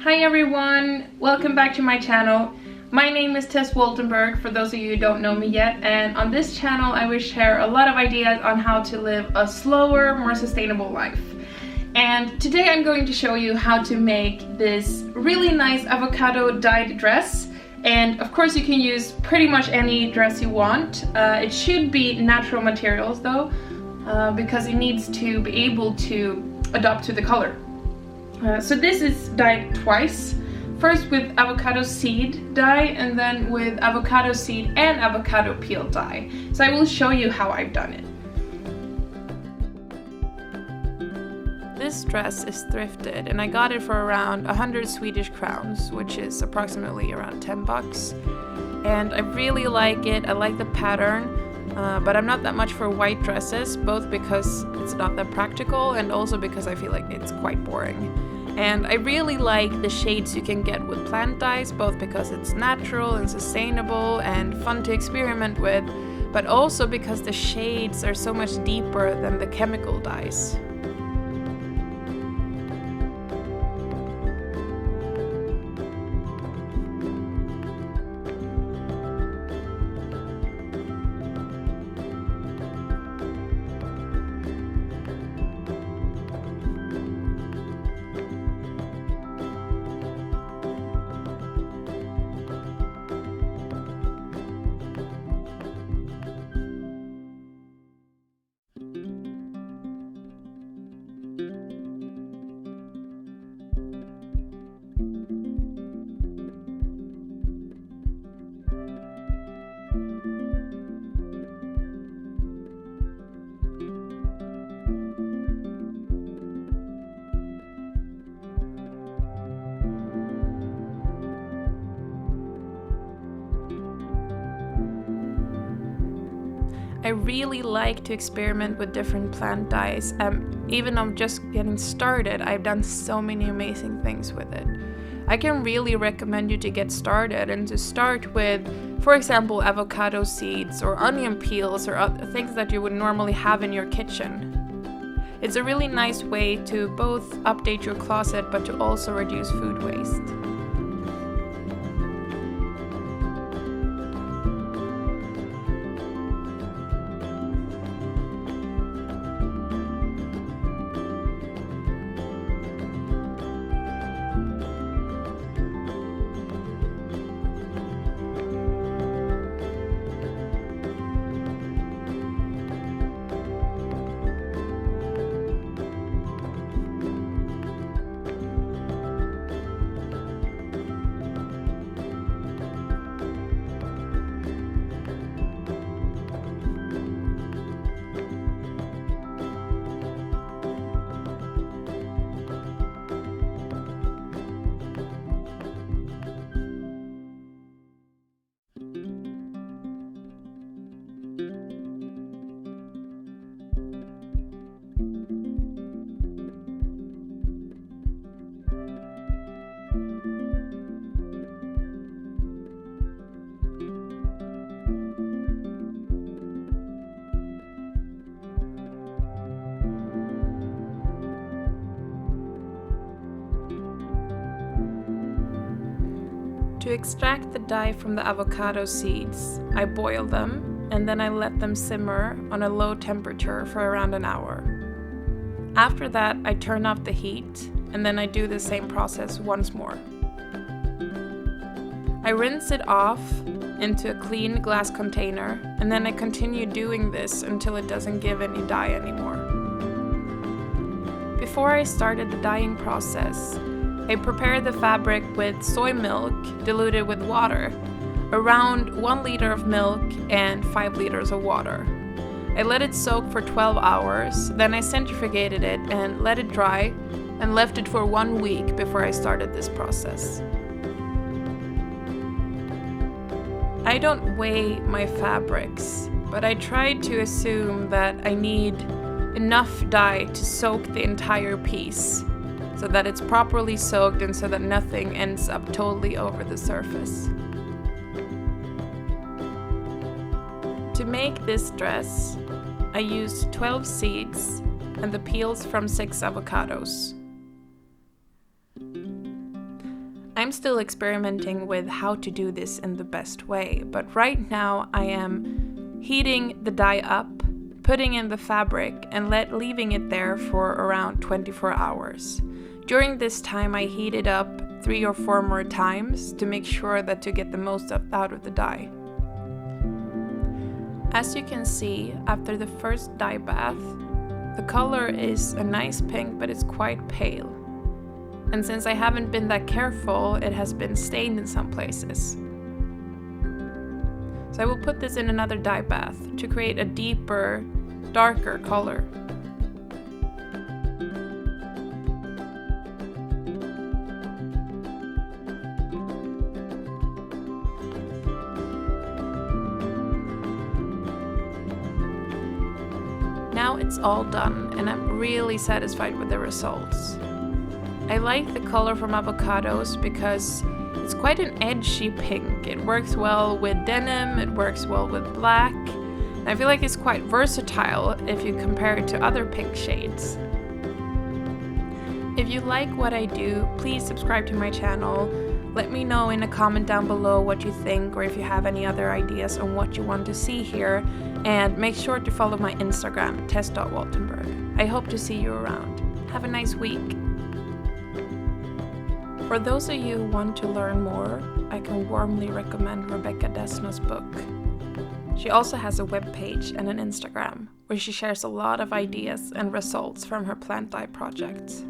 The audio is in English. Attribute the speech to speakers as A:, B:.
A: Hi everyone, welcome back to my channel. My name is Tess Waltenberg, for those of you who don't know me yet, and on this channel I will share a lot of ideas on how to live a slower, more sustainable life. And today I'm going to show you how to make this really nice avocado dyed dress. And of course you can use pretty much any dress you want. It should be natural materials though, because it needs to be able to adapt to the color. So this is dyed twice. First with avocado seed dye and then with avocado seed and avocado peel dye. So I will show you how I've done it. This dress is thrifted and I got it for around 100 Swedish crowns, which is approximately around 10 bucks. And I really like it, I like the pattern, but I'm not that much for white dresses, both because it's not that practical and also because I feel like it's quite boring. And I really like the shades you can get with plant dyes, both because it's natural and sustainable and fun to experiment with, but also because the shades are so much deeper than the chemical dyes. I really like to experiment with different plant dyes. Even though I'm just getting started, I've done so many amazing things with it. I can really recommend you to get started and to start with, for example, avocado seeds or onion peels or other things that you would normally have in your kitchen. It's a really nice way to both update your closet but to also reduce food waste. To extract the dye from the avocado seeds, I boil them and then I let them simmer on a low temperature for around an hour. After that, I turn off the heat and then I do the same process once more. I rinse it off into a clean glass container and then I continue doing this until it doesn't give any dye anymore. Before I started the dyeing process, I prepared the fabric with soy milk diluted with water, around 1 liter of milk and 5 liters of water. I let it soak for 12 hours, then I centrifugated it and let it dry and left it for 1 week before I started this process. I don't weigh my fabrics, but I tried to assume that I need enough dye to soak the entire piece, so that it's properly soaked and so that nothing ends up totally over the surface. To make this dress, I used 12 seeds and the peels from 6 avocados. I'm still experimenting with how to do this in the best way, but right now I am heating the dye up, putting in the fabric and leaving it there for around 24 hours. During this time I heat it up 3 or 4 more times to make sure that to get the most out of the dye. As you can see, after the first dye bath, the color is a nice pink, but it's quite pale. And since I haven't been that careful, it has been stained in some places. So I will put this in another dye bath to create a deeper, darker color. Now it's all done and I'm really satisfied with the results. I like the color from Avocados because it's quite an edgy pink. It works well with denim, it works well with black. And I feel like it's quite versatile if you compare it to other pink shades. If you like what I do, please subscribe to my channel. Let me know in a comment down below what you think or if you have any other ideas on what you want to see here. And make sure to follow my Instagram, tess.waltenberg. I hope to see you around. Have a nice week. For those of you who want to learn more, I can warmly recommend Rebecca Desna's book. She also has a webpage and an Instagram where she shares a lot of ideas and results from her plant dye projects.